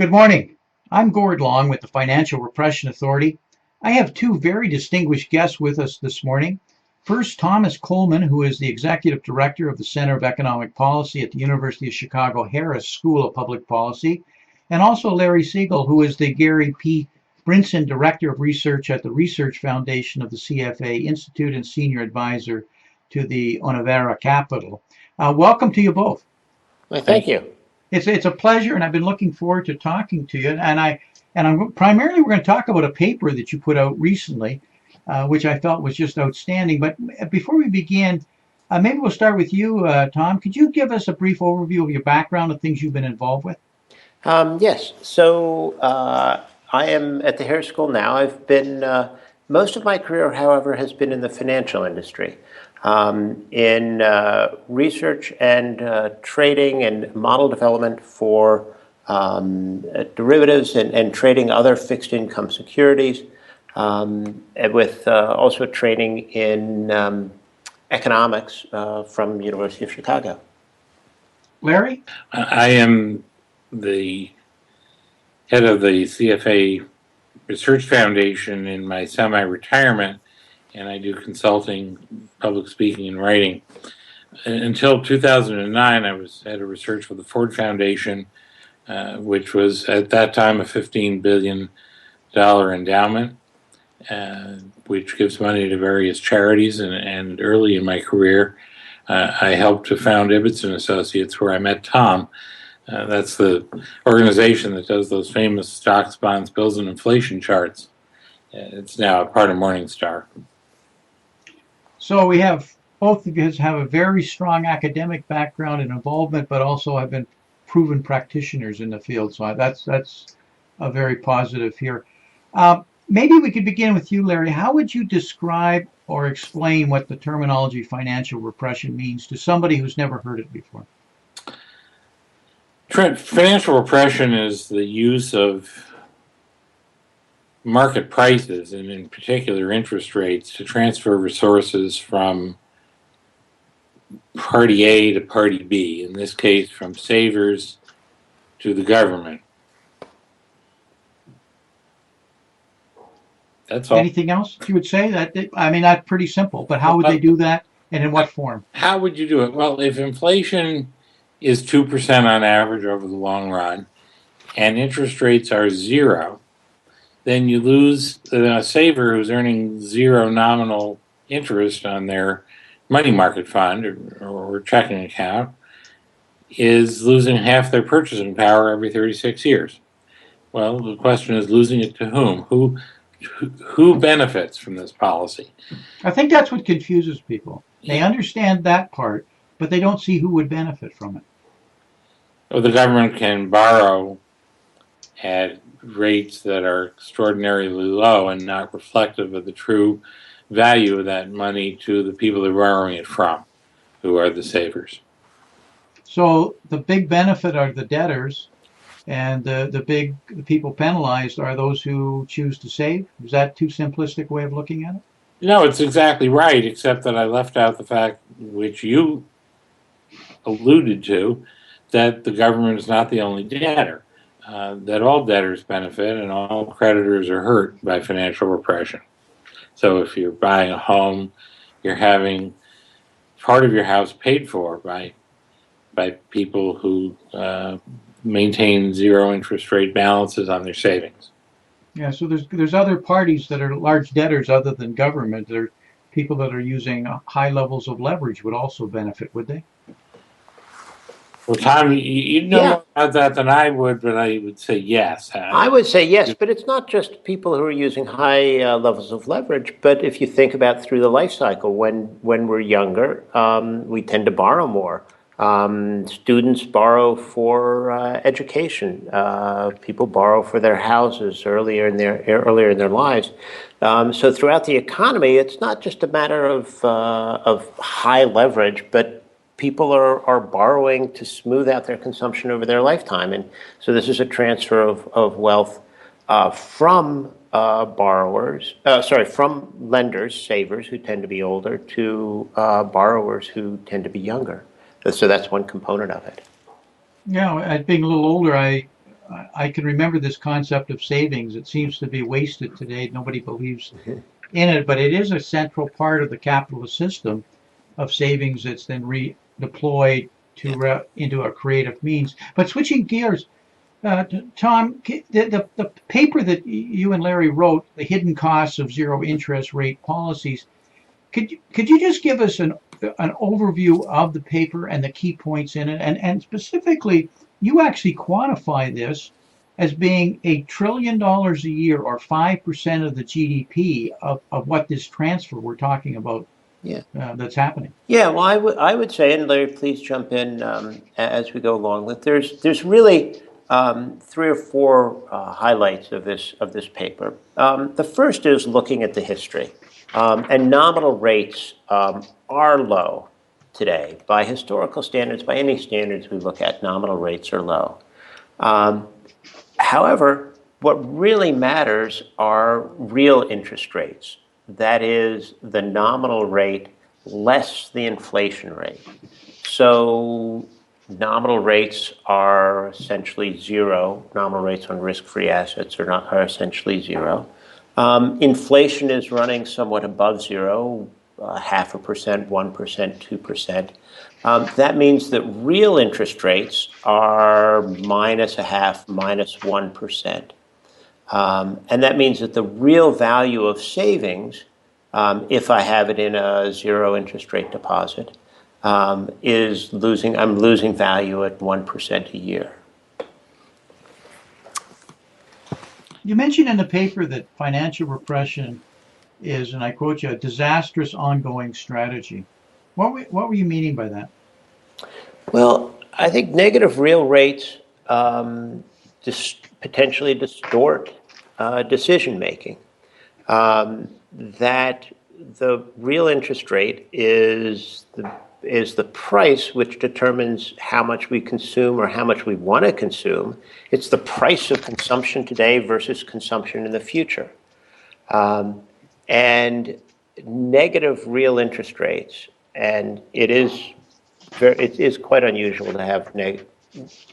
Good morning. I'm Gord Long with the Financial Repression Authority. I have two very distinguished guests with us this morning. First, Thomas Coleman, who is the Executive Director of the Center of Economic Policy at the University of Chicago Harris School of Public Policy, and also Larry Siegel, who is the Gary P. Brinson Director of Research at the Research Foundation of the CFA Institute and Senior Advisor to the Ounavarra Capital. Welcome to you both. Well, thank you. It's a pleasure, and I've been looking forward to talking to you. I'm primarily we're going to talk about a paper that you put out recently, which I felt was just outstanding. But before we begin, maybe we'll start with you, Tom. Could you give us a brief overview of your background and things you've been involved with? Yes. I am at the Harris School now. I've been most of my career, however, has been in the financial industry, in research and trading and model development for derivatives and trading other fixed income securities, with also training in economics from University of Chicago. Larry? I am the head of the CFA Research Foundation in my semi-retirement, and I do consulting, public speaking, and writing. Until 2009, I was head of research for the Ford Foundation, which was at that time a $15 billion endowment, which gives money to various charities. And early in my career, I helped to found Ibbotson Associates, where I met Tom. That's the organization that does those famous stocks, bonds, bills, and inflation charts. It's now a part of Morningstar. So we have both of you have a very strong academic background and involvement, but also have been proven practitioners in the field. So that's a very positive here. Maybe we could begin with you, Larry. How would you describe or explain what the terminology financial repression means to somebody who's never heard it before? Financial repression is the use of market prices, and in particular interest rates, to transfer resources from party A to party B, in this case from savers to the government. That's all. Anything else you would say? That's pretty simple, but how would they do that and in what form? How would you do it? Well, if inflation is 2% on average over the long run, and interest rates are zero, then you lose a saver who's earning zero nominal interest on their money market fund or checking account is losing half their purchasing power every 36 years. Well, the question is losing it to whom? Who benefits from this policy? I think that's what confuses people. They understand that part, but they don't see who would benefit from it. Well, the government can borrow at rates that are extraordinarily low and not reflective of the true value of that money to the people they're borrowing it from, who are the savers. So the big benefit are the debtors, and the people penalized are those who choose to save. Is that too simplistic way of looking at it? No, it's exactly right, except that I left out the fact which you alluded to, that the government is not the only debtor, that all debtors benefit and all creditors are hurt by financial repression. So if you're buying a home, you're having part of your house paid for by people who maintain zero interest rate balances on their savings. Yeah, so there's other parties that are large debtors other than government. There are people that are using high levels of leverage would also benefit, would they? Well, Tom, you know more about that than I would, but I would say yes. I would say yes, but it's not just people who are using high levels of leverage. But if you think about through the life cycle, when we're younger, we tend to borrow more. Students borrow for education. People borrow for their houses earlier in their lives. So throughout the economy, it's not just a matter of high leverage, but people are borrowing to smooth out their consumption over their lifetime. And so this is a transfer of wealth from from lenders, savers who tend to be older, to borrowers who tend to be younger. So that's one component of it. Yeah, being a little older, I I can remember this concept of savings. It seems to be wasted today. Nobody believes in it, but it is a central part of the capitalist system of savings that's then redeployed Yeah. into a creative means. But switching gears, Tom, the paper that you and Larry wrote, The Hidden Costs of Zero Interest Rate Policies, could you just give us an overview of the paper and the key points in it? And specifically, you actually quantify this as being $1 trillion a year or 5% of the GDP of what this transfer we're talking about Yeah. that's happening. Yeah, well, I would say, and Larry, please jump in as we go along. That there's really three or four highlights of this paper. The first is looking at the history, and nominal rates are low today by historical standards. By any standards we look at, nominal rates are low. However, what really matters are real interest rates. That is the nominal rate less the inflation rate. So nominal rates are essentially zero. Nominal rates on risk-free assets are essentially zero. Inflation is running somewhat above zero, 0.5%, 1%, 2%. That means that real interest rates are -0.5%, -1%. And that means that the real value of savings, if I have it in a zero interest rate deposit, I'm losing value at 1% a year. You mentioned in the paper that financial repression is, and I quote you, a disastrous ongoing strategy. What were you meaning by that? Well, I think negative real rates potentially distort decision making. That the real interest rate is the price which determines how much we consume or how much we want to consume. It's the price of consumption today versus consumption in the future. And negative real interest rates, and it is quite unusual to have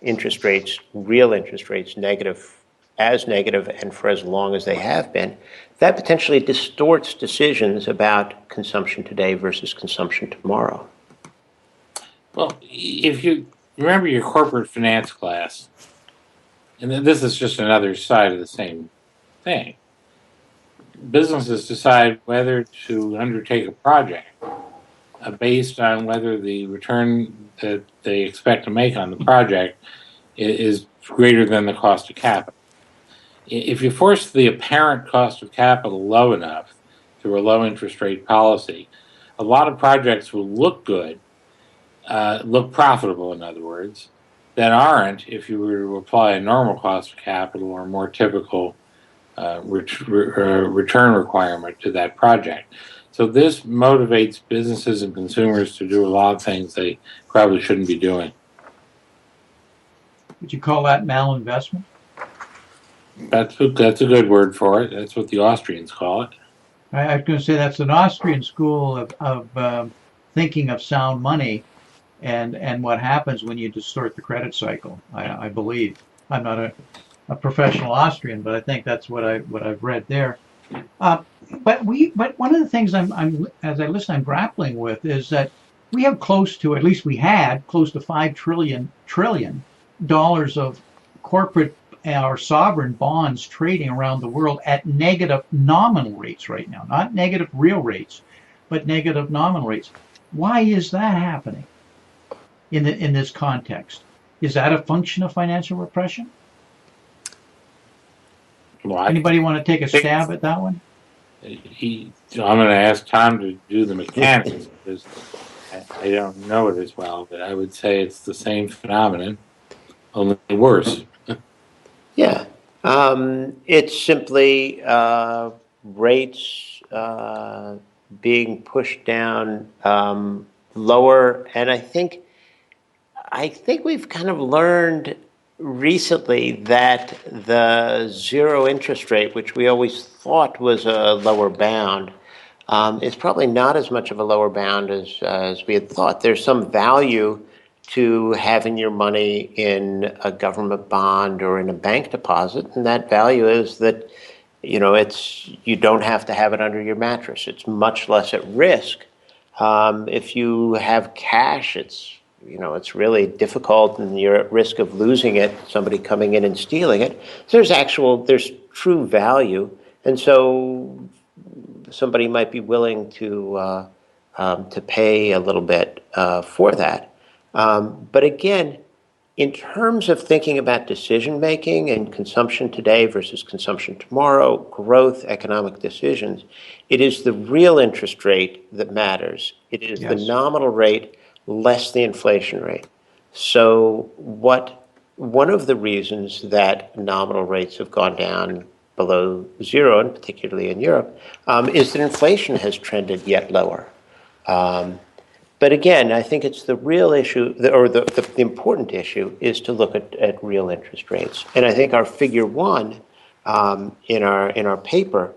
interest rates, real interest rates, negative and for as long as they have been. That potentially distorts decisions about consumption today versus consumption tomorrow. Well, if you remember your corporate finance class, and this is just another side of the same thing, businesses decide whether to undertake a project based on whether the return that they expect to make on the project is greater than the cost of capital. If you force the apparent cost of capital low enough through a low interest rate policy, a lot of projects will look good, look profitable, in other words, that aren't if you were to apply a normal cost of capital or more typical return requirement to that project. So this motivates businesses and consumers to do a lot of things they probably shouldn't be doing. Would you call that malinvestment? That's a good word for it. That's what the Austrians call it. I was going to say that's an Austrian school of thinking of sound money and what happens when you distort the credit cycle. I believe. I'm not a professional Austrian, but I think that's what I've read there. But one of the things as I listen, I'm grappling with is that we have at least we had close to $5 trillion of corporate or sovereign bonds trading around the world at negative nominal rates right now, not negative real rates, but negative nominal rates. Why is that happening in this context? Is that a function of financial repression? Well, Anybody want to take a stab at that one? I'm going to ask Tom to do the mechanics because I don't know it as well, but I would say it's the same phenomenon, only worse. Yeah, it's simply rates being pushed down lower, and I think we've kind of learned recently that the zero interest rate, which we always thought was a lower bound, is probably not as much of a lower bound as we had thought. There's some value to having your money in a government bond or in a bank deposit, and that value is that, you don't have to have it under your mattress. It's much less at risk. If you have cash, it's really difficult, and you're at risk of losing it, somebody coming in and stealing it. So there's true value, and so somebody might be willing to pay a little bit for that. But again, in terms of thinking about decision making and consumption today versus consumption tomorrow, growth, economic decisions, it is the real interest rate that matters. It is the nominal rate less the inflation rate. So one of the reasons that nominal rates have gone down below zero, and particularly in Europe, is that inflation has trended yet lower. But again, I think it's the real issue, or the important issue, is to look at real interest rates. And I think our figure one in our paper,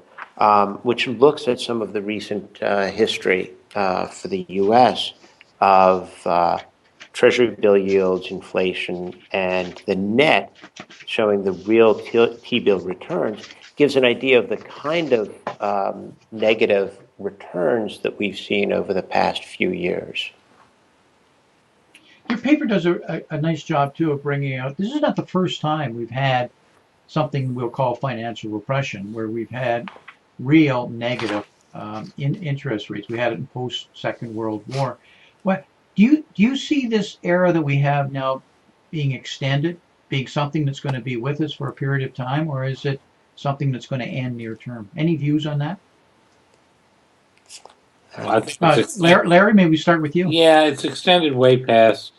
which looks at some of the recent history for the U.S. of Treasury bill yields, inflation, and the net showing the real T-bill returns, gives an idea of the kind of negative returns that we've seen over the past few years. Your paper does a nice job, too, of bringing out, this is not the first time we've had something we'll call financial repression, where we've had real negative interest rates. We had it in post-Second World War. Do you see this era that we have now being extended, being something that's going to be with us for a period of time, or is it something that's going to end near term? Any views on that? Larry, maybe we start with you. Yeah, it's extended way past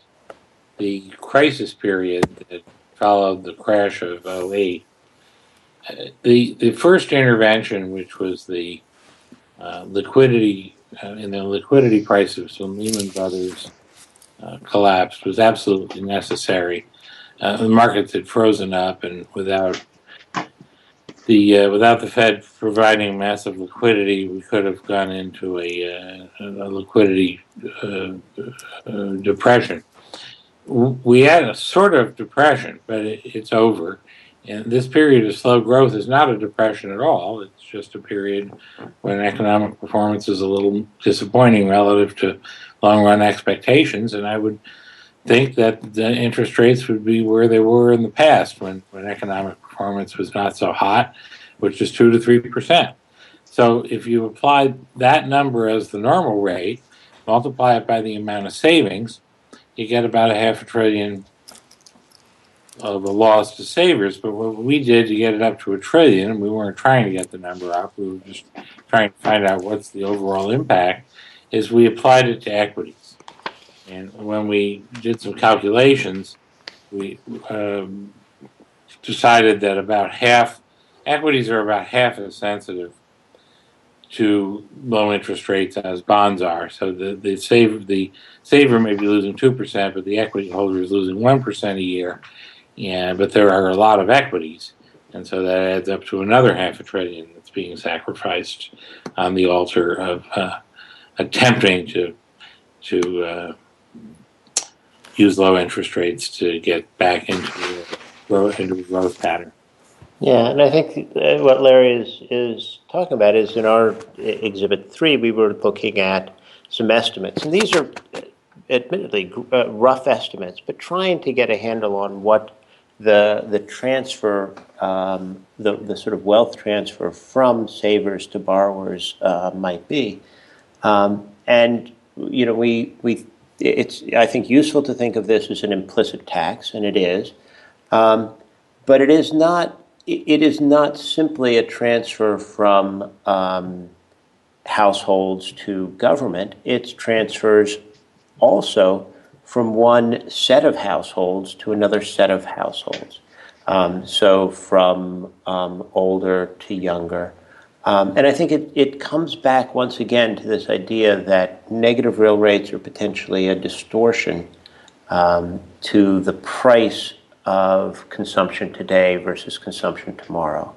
the crisis period that followed the crash of 2008. The first intervention, which was the liquidity in the liquidity crisis when Lehman Brothers collapsed, was absolutely necessary. The markets had frozen up, and without the Fed providing massive liquidity, we could have gone into a liquidity depression. We had a sort of depression, but it's over. And this period of slow growth is not a depression at all. It's just a period when economic performance is a little disappointing relative to long-run expectations. And I would think that the interest rates would be where they were in the past when economic performance was not so hot, which is 2 to 3%. So if you apply that number as the normal rate, multiply it by the amount of savings, you get about $500 billion of a loss to savers. But what we did to get it up to $1 trillion, and we weren't trying to get the number up, we were just trying to find out what's the overall impact, is we applied it to equities. And when we did some calculations, we decided that equities are about half as sensitive to low interest rates as bonds are. So the saver may be losing 2%, but the equity holder is losing 1% a year. Yeah, but there are a lot of equities, and so that adds up to another $500 billion that's being sacrificed on the altar of attempting to use low interest rates to get back into a growth pattern. Yeah, and I think what Larry is talking about is in our Exhibit 3, we were looking at some estimates. And these are admittedly rough estimates, but trying to get a handle on what the transfer, the sort of wealth transfer from savers to borrowers might be. And, you know, it's, I think, useful to think of this as an implicit tax, and it is. But it is not simply a transfer from households to government. It's transfers also from one set of households to another set of households. So from older to younger. And I think it comes back once again to this idea that negative real rates are potentially a distortion to the price of consumption today versus consumption tomorrow.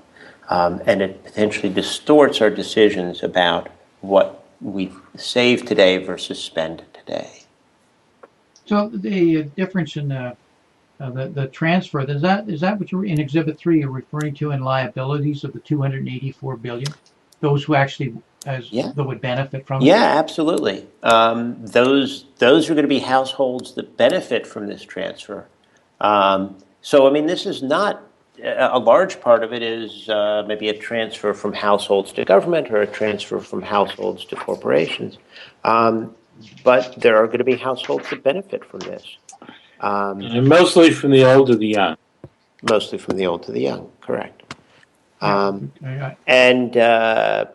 And it potentially distorts our decisions about what we save today versus spend today. So the difference in the transfer, is that what you're in Exhibit 3 you're referring to in liabilities of the 284 billion? Those who actually Yeah. that would benefit from it? Yeah, absolutely. Those are going to be households that benefit from this transfer. So, I mean, this is not a large part of it is maybe a transfer from households to government or a transfer from households to corporations. But there are going to be households that benefit from this. And mostly from the old to the young. Mostly from the old to the young, correct. Yeah,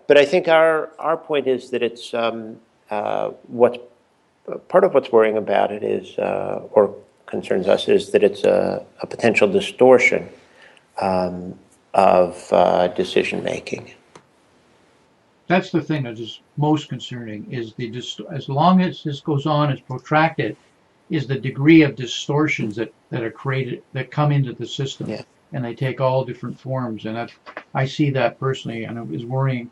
But I think our point is that it's what's part of what's worrying about it is or concerns us is that it's a potential distortion of decision making. that's the thing that is most concerning is as long as this goes on, as protracted, is the degree of distortions that are created that come into the system, Yeah. and they take all different forms. And I see that personally, and it is worrying.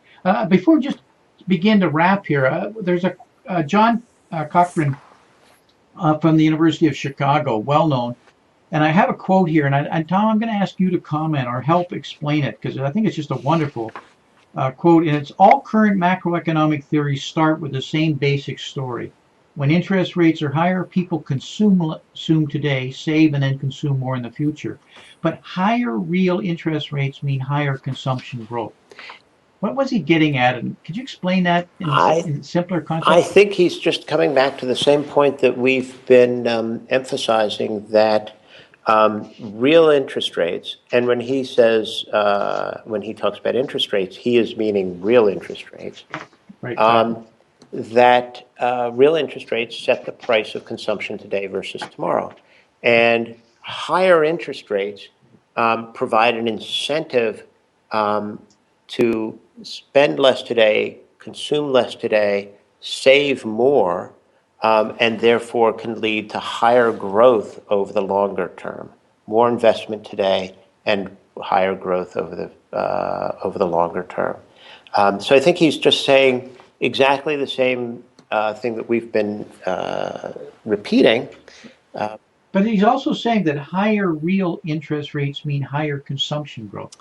Before we just begin to wrap here, there's a John Cochran from the University of Chicago, well known. And I have a quote here, and Tom, I'm going to ask you to comment or help explain it because I think it's just a wonderful quote. And it's all current macroeconomic theories start with the same basic story. When interest rates are higher, people consume today, save, and then consume more in the future. But higher real interest rates mean higher consumption growth. What was he getting at? And could you explain that I in simpler I concepts? think he's just coming back to the same point that we've been emphasizing that real interest rates, and when he says, when he talks about interest rates, he is meaning real interest rates, Right. that real interest rates set the price of consumption today versus tomorrow. And higher interest rates provide an incentive to spend less today, consume less today, save more, and therefore can lead to higher growth over the longer term. More investment today and higher growth over the longer term. So I think he's just saying exactly the same thing that we've been repeating. But he's also saying that higher real interest rates mean higher consumption growth.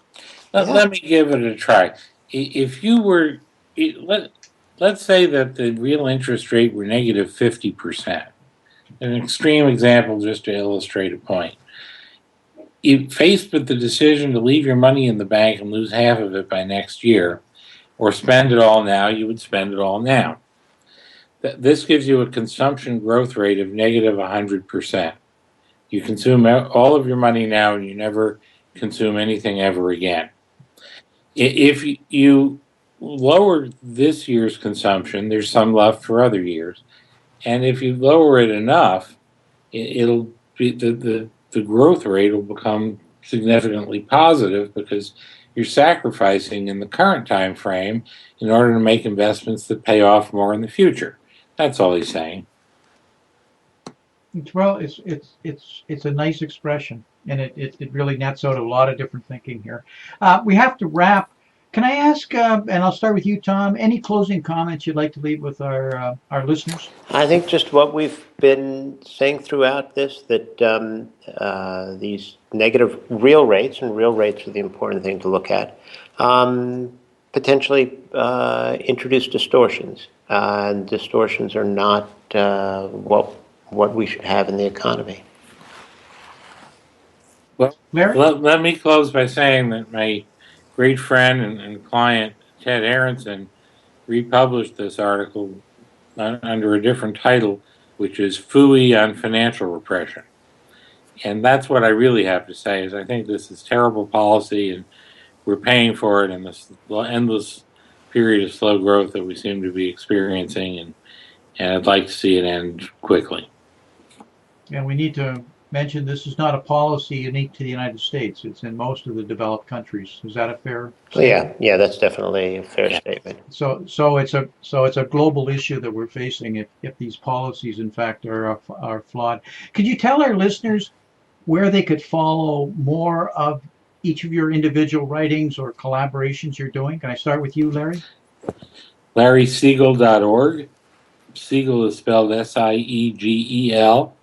Let me give it a try. If you were, let's say that the real interest rate were negative 50%. An extreme example just to illustrate a point. If faced with the decision to leave your money in the bank and lose half of it by next year, or spend it all now, you would spend it all now. This gives you a consumption growth rate of negative 100%. You consume all of your money now and you never consume anything ever again. If you lower this year's consumption, there's some left for other years. And if you lower it enough, it'll be the growth rate will become significantly positive because you're sacrificing in the current time frame in order to make investments that pay off more in the future. That's all he's saying. Well, it's a nice expression, and it really nets out a lot of different thinking here. We have to wrap. Can I ask, and I'll start with you, Tom, any closing comments you'd like to leave with our listeners? I think just what we've been saying throughout this, that these negative real rates, and real rates are the important thing to look at, potentially introduce distortions. And distortions are not what we should have in the economy. Well, let me close by saying that my great friend and client, Ted Aronson, republished this article under a different title, which is Phooey on Financial Repression. And that's what I really have to say is I think this is terrible policy and we're paying for it in this endless period of slow growth that we seem to be experiencing, and I'd like to see it end quickly. And we need to mention this is not a policy unique to the United States. It's in most of the developed countries. Is that a fair statement? Yeah, that's definitely a fair statement. So it's a global issue that we're facing if these policies in fact are flawed. Could you tell our listeners where they could follow more of each of your individual writings or collaborations you're doing? Can I start with you, Larry? LarrySiegel.org. Siegel is spelled Siegel.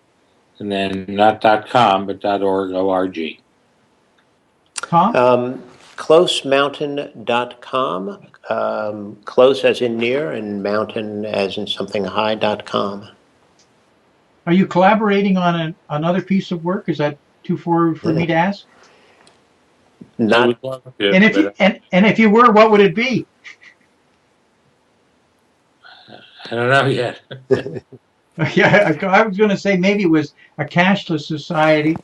and then not .com, but .org, O-R-G. Tom? Closemountain.com, close as in near and mountain as in something high.com. Are you collaborating on another piece of work? Is that too far for me to ask? I Not would love to, And if you, but and if you were, what would it be? I don't know yet. Yeah, I was going to say maybe it was a cashless society,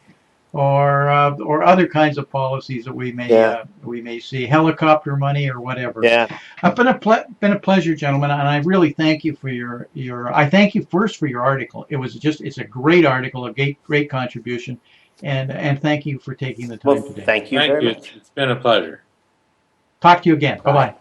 or other kinds of policies that we may see, helicopter money or whatever. yeah. Been a pleasure, gentlemen, and I really thank you for your. I thank you first for your article. It's a great article, a great contribution, and thank you for taking the Well, time today. thank you Thank very you. much. It's been a pleasure. Talk to you again. Bye bye.